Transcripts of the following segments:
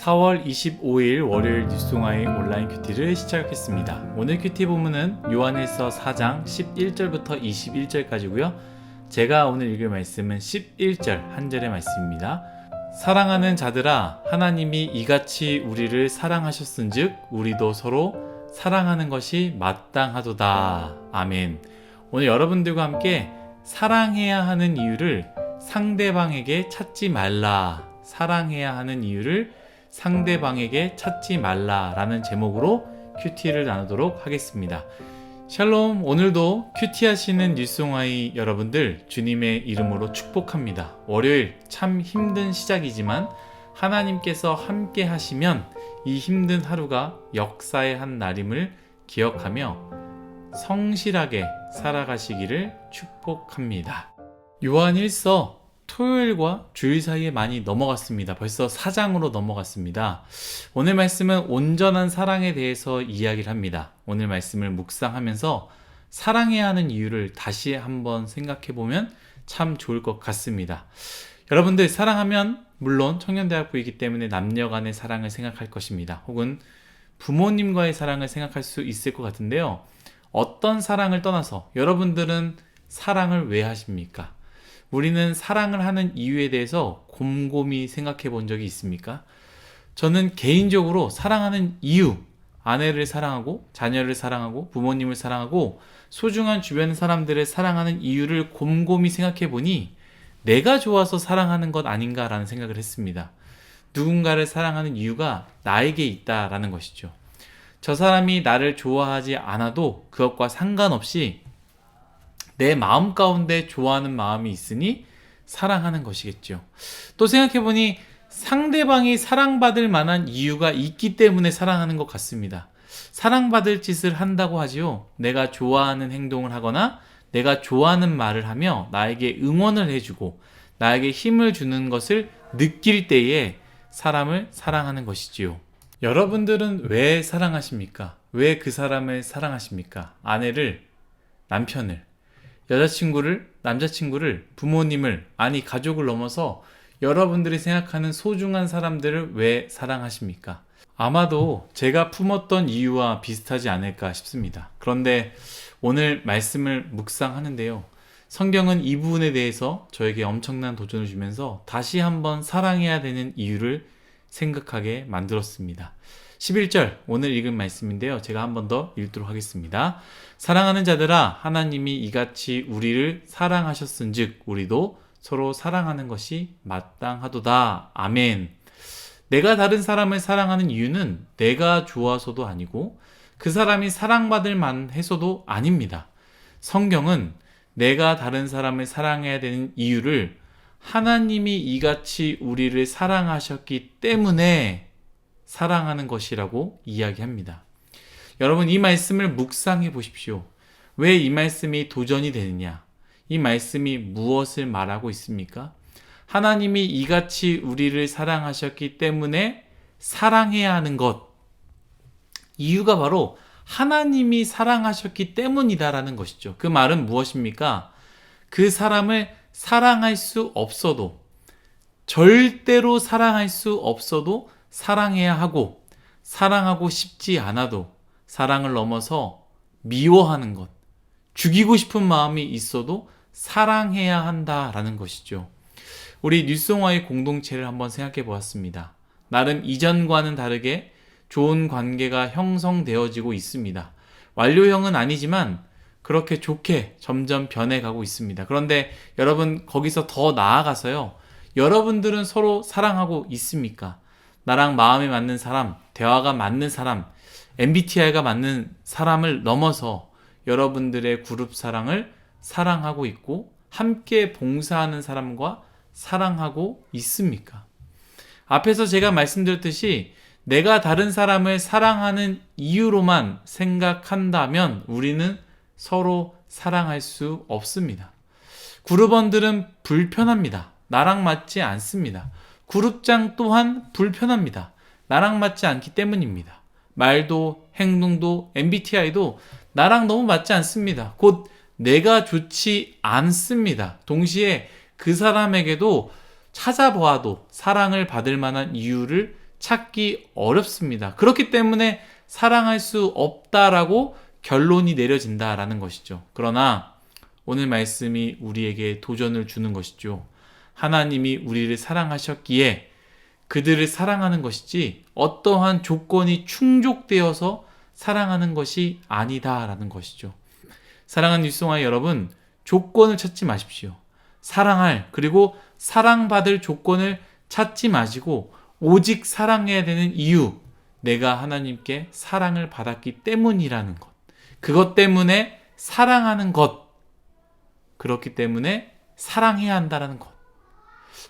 4월 25일 월요일 뉴스동아의 온라인 큐티를 시작하겠습니다. 오늘 큐티 본문은 요한일서 4장 11절부터 21절까지고요. 제가 오늘 읽을 말씀은 11절 한 절의 말씀입니다. 사랑하는 자들아, 하나님이 이같이 우리를 사랑하셨은즉 우리도 서로 사랑하는 것이 마땅하도다. 아멘. 오늘 여러분들과 함께 사랑해야 하는 이유를 상대방에게 찾지 말라. 사랑해야 하는 이유를 상대방에게 찾지 말라라는 제목으로 큐티를 나누도록 하겠습니다. 샬롬, 오늘도 큐티 하시는 뉴스동아이 여러분들 주님의 이름으로 축복합니다. 월요일 참 힘든 시작이지만 하나님께서 함께 하시면 이 힘든 하루가 역사의 한 날임을 기억하며 성실하게 살아가시기를 축복합니다. 요한 1서 토요일과 주일 사이에 많이 넘어갔습니다. 벌써 4장으로 넘어갔습니다. 오늘 말씀은 온전한 사랑에 대해서 이야기를 합니다. 오늘 말씀을 묵상하면서 사랑해야 하는 이유를 다시 한번 생각해보면 참 좋을 것 같습니다. 여러분들 사랑하면 물론 청년대학부이기 때문에 남녀 간의 사랑을 생각할 것입니다. 혹은 부모님과의 사랑을 생각할 수 있을 것 같은데요. 어떤 사랑을 떠나서 여러분들은 사랑을 왜 하십니까? 우리는 사랑을 하는 이유에 대해서 곰곰이 생각해 본 적이 있습니까? 저는 개인적으로 사랑하는 이유, 아내를 사랑하고 자녀를 사랑하고 부모님을 사랑하고 소중한 주변 사람들을 사랑하는 이유를 곰곰이 생각해 보니 내가 좋아서 사랑하는 것 아닌가라는 생각을 했습니다. 누군가를 사랑하는 이유가 나에게 있다라는 것이죠. 저 사람이 나를 좋아하지 않아도 그것과 상관없이 내 마음 가운데 좋아하는 마음이 있으니 사랑하는 것이겠죠. 또 생각해보니 상대방이 사랑받을 만한 이유가 있기 때문에 사랑하는 것 같습니다. 사랑받을 짓을 한다고 하지요. 내가 좋아하는 행동을 하거나 내가 좋아하는 말을 하며 나에게 응원을 해주고 나에게 힘을 주는 것을 느낄 때에 사람을 사랑하는 것이지요. 여러분들은 왜 사랑하십니까? 왜 그 사람을 사랑하십니까? 아내를, 남편을, 여자친구를, 남자친구를, 부모님을, 아니 가족을 넘어서 여러분들이 생각하는 소중한 사람들을 왜 사랑하십니까? 아마도 제가 품었던 이유와 비슷하지 않을까 싶습니다. 그런데 오늘 말씀을 묵상하는데요. 성경은 이 부분에 대해서 저에게 엄청난 도전을 주면서 다시 한번 사랑해야 되는 이유를 생각하게 만들었습니다. 11절 오늘 읽은 말씀인데요. 제가 한 번 더 읽도록 하겠습니다. 사랑하는 자들아, 하나님이 이같이 우리를 사랑하셨은즉 우리도 서로 사랑하는 것이 마땅하도다. 아멘. 내가 다른 사람을 사랑하는 이유는 내가 좋아서도 아니고 그 사람이 사랑받을 만해서도 아닙니다. 성경은 내가 다른 사람을 사랑해야 되는 이유를 하나님이 이같이 우리를 사랑하셨기 때문에 사랑하는 것이라고 이야기합니다. 여러분, 이 말씀을 묵상해 보십시오. 왜 이 말씀이 도전이 되느냐? 이 말씀이 무엇을 말하고 있습니까? 하나님이 이같이 우리를 사랑하셨기 때문에 사랑해야 하는 것. 이유가 바로 하나님이 사랑하셨기 때문이다라는 것이죠. 그 말은 무엇입니까? 그 사람을 사랑할 수 없어도, 절대로 사랑할 수 없어도 사랑해야 하고, 사랑하고 싶지 않아도 사랑을 넘어서 미워하는 것, 죽이고 싶은 마음이 있어도 사랑해야 한다라는 것이죠. 우리 뉴스동아의 공동체를 한번 생각해 보았습니다. 나름 이전과는 다르게 좋은 관계가 형성되어지고 있습니다. 완료형은 아니지만 그렇게 좋게 점점 변해가고 있습니다. 그런데 여러분, 거기서 더 나아가서요. 여러분들은 서로 사랑하고 있습니까? 나랑 마음이 맞는 사람, 대화가 맞는 사람, MBTI가 맞는 사람을 넘어서 여러분들의 그룹 사랑을 사랑하고 있고 함께 봉사하는 사람과 사랑하고 있습니까? 앞에서 제가 말씀드렸듯이 내가 다른 사람을 사랑하는 이유로만 생각한다면 우리는 서로 사랑할 수 없습니다. 그룹원들은 불편합니다. 나랑 맞지 않습니다. 그룹장 또한 불편합니다. 나랑 맞지 않기 때문입니다. 말도 행동도 MBTI도 나랑 너무 맞지 않습니다. 곧 내가 좋지 않습니다. 동시에 그 사람에게도 찾아보아도 사랑을 받을 만한 이유를 찾기 어렵습니다. 그렇기 때문에 사랑할 수 없다라고 결론이 내려진다라는 것이죠. 그러나 오늘 말씀이 우리에게 도전을 주는 것이죠. 하나님이 우리를 사랑하셨기에 그들을 사랑하는 것이지 어떠한 조건이 충족되어서 사랑하는 것이 아니다라는 것이죠. 사랑하는 뉴스송아 여러분, 조건을 찾지 마십시오. 사랑할 그리고 사랑받을 조건을 찾지 마시고 오직 사랑해야 되는 이유, 내가 하나님께 사랑을 받았기 때문이라는 것, 그것 때문에 사랑하는 것, 그렇기 때문에 사랑해야 한다는 것,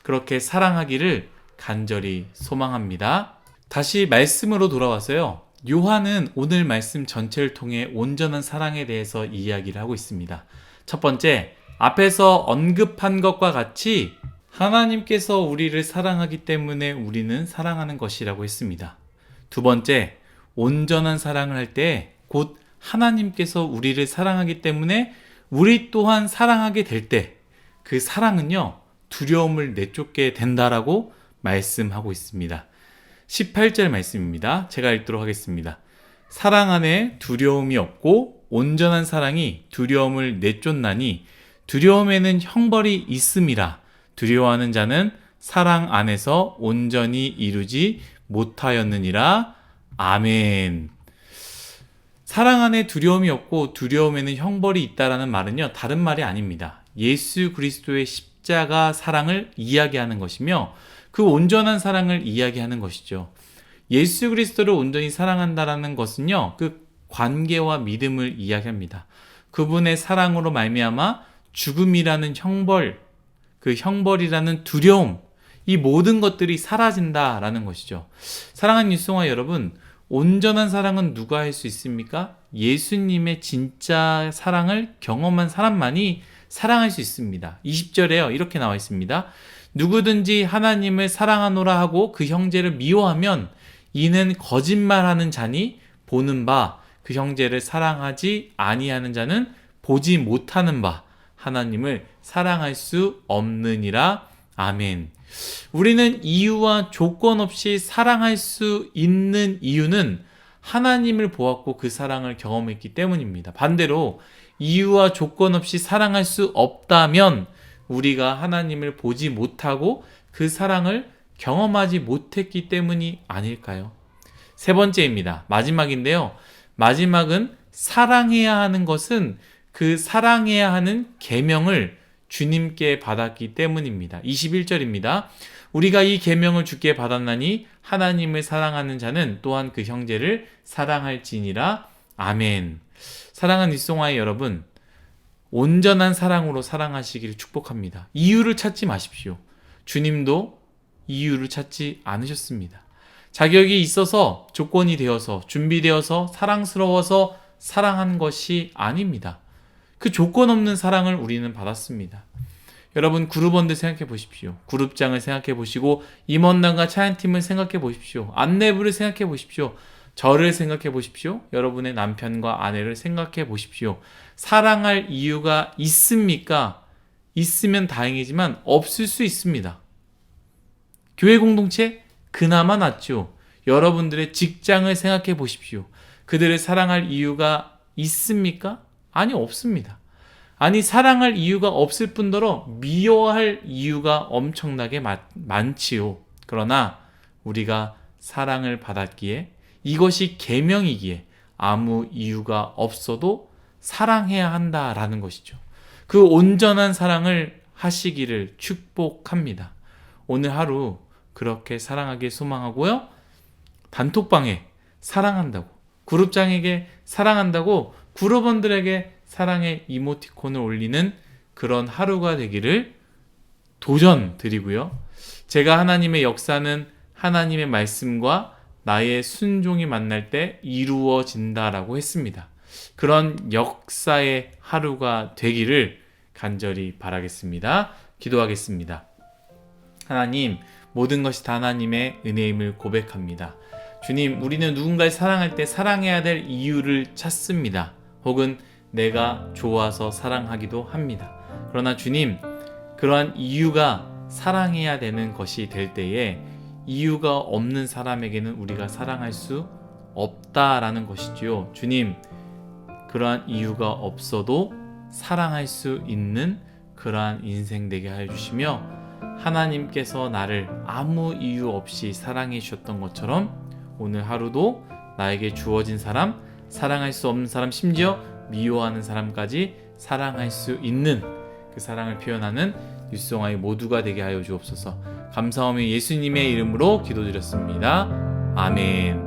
그렇게 사랑하기를 간절히 소망합니다. 다시 말씀으로 돌아와서요. 요한은 오늘 말씀 전체를 통해 온전한 사랑에 대해서 이야기를 하고 있습니다. 첫 번째, 앞에서 언급한 것과 같이 하나님께서 우리를 사랑하기 때문에 우리는 사랑하는 것이라고 했습니다. 두 번째, 온전한 사랑을 할 때 곧 하나님께서 우리를 사랑하기 때문에 우리 또한 사랑하게 될 때 그 사랑은요, 두려움을 내쫓게 된다라고 말씀하고 있습니다. 18절 말씀입니다. 제가 읽도록 하겠습니다. 사랑 안에 두려움이 없고 온전한 사랑이 두려움을 내쫓나니 두려움에는 형벌이 있음이라. 두려워하는 자는 사랑 안에서 온전히 이루지 못하였느니라. 아멘. 사랑 안에 두려움이 없고 두려움에는 형벌이 있다라는 말은요, 다른 말이 아닙니다. 예수 그리스도의 십자가 사랑을 이야기하는 것이며 그 온전한 사랑을 이야기하는 것이죠. 예수 그리스도를 온전히 사랑한다라는 것은요, 그 관계와 믿음을 이야기합니다. 그분의 사랑으로 말미암아 죽음이라는 형벌, 그 형벌이라는 두려움, 이 모든 것들이 사라진다라는 것이죠. 사랑하는 뉴스송아 여러분, 온전한 사랑은 누가 할 수 있습니까? 예수님의 진짜 사랑을 경험한 사람만이 사랑할 수 있습니다. 20절에요. 이렇게 나와 있습니다. 누구든지 하나님을 사랑하노라 하고 그 형제를 미워하면 이는 거짓말하는 자니 보는 바 그 형제를 사랑하지 아니하는 자는 보지 못하는 바 하나님을 사랑할 수 없느니라. 아멘. 우리는 이유와 조건 없이 사랑할 수 있는 이유는 하나님을 보았고 그 사랑을 경험했기 때문입니다. 반대로 이유와 조건 없이 사랑할 수 없다면 우리가 하나님을 보지 못하고 그 사랑을 경험하지 못했기 때문이 아닐까요? 세 번째입니다. 마지막인데요. 마지막은 사랑해야 하는 것은 그 사랑해야 하는 계명을 주님께 받았기 때문입니다. 21절입니다. 우리가 이 계명을 주께 받았나니 하나님을 사랑하는 자는 또한 그 형제를 사랑할지니라. 아멘. 사랑하는 뉴스송아의 여러분, 온전한 사랑으로 사랑하시기를 축복합니다. 이유를 찾지 마십시오. 주님도 이유를 찾지 않으셨습니다. 자격이 있어서, 조건이 되어서, 준비되어서, 사랑스러워서 사랑한 것이 아닙니다. 그 조건 없는 사랑을 우리는 받았습니다. 여러분, 그룹원들 생각해 보십시오. 그룹장을 생각해 보시고 임원단과 차연팀을 생각해 보십시오. 안내부를 생각해 보십시오. 저를 생각해 보십시오. 여러분의 남편과 아내를 생각해 보십시오. 사랑할 이유가 있습니까? 있으면 다행이지만 없을 수 있습니다. 교회 공동체? 그나마 낫죠. 여러분들의 직장을 생각해 보십시오. 그들을 사랑할 이유가 있습니까? 아니, 없습니다. 아니, 사랑할 이유가 없을 뿐더러 미워할 이유가 엄청나게 많지요. 그러나 우리가 사랑을 받았기에, 이것이 계명이기에 아무 이유가 없어도 사랑해야 한다라는 것이죠. 그 온전한 사랑을 하시기를 축복합니다. 오늘 하루 그렇게 사랑하길 소망하고요. 단톡방에 사랑한다고, 그룹장에게 사랑한다고, 그룹원들에게 사랑의 이모티콘을 올리는 그런 하루가 되기를 도전 드리고요. 제가 하나님의 역사는 하나님의 말씀과 나의 순종이 만날 때 이루어진다라고 했습니다. 그런 역사의 하루가 되기를 간절히 바라겠습니다. 기도하겠습니다. 하나님, 모든 것이 다 하나님의 은혜임을 고백합니다. 주님, 우리는 누군가를 사랑할 때 사랑해야 될 이유를 찾습니다. 혹은 내가 좋아서 사랑하기도 합니다. 그러나 주님, 그러한 이유가 사랑해야 되는 것이 될 때에 이유가 없는 사람에게는 우리가 사랑할 수 없다라는 것이지요. 주님, 그러한 이유가 없어도 사랑할 수 있는 그러한 인생 되게 하여 주시며, 하나님께서 나를 아무 이유 없이 사랑해 주셨던 것처럼 오늘 하루도 나에게 주어진 사람, 사랑할 수 없는 사람, 심지어 미워하는 사람까지 사랑할 수 있는 그 사랑을 표현하는 뉴스송아이 모두가 되게 하여 주옵소서. 감사하며 예수님의 이름으로 기도드렸습니다. 아멘.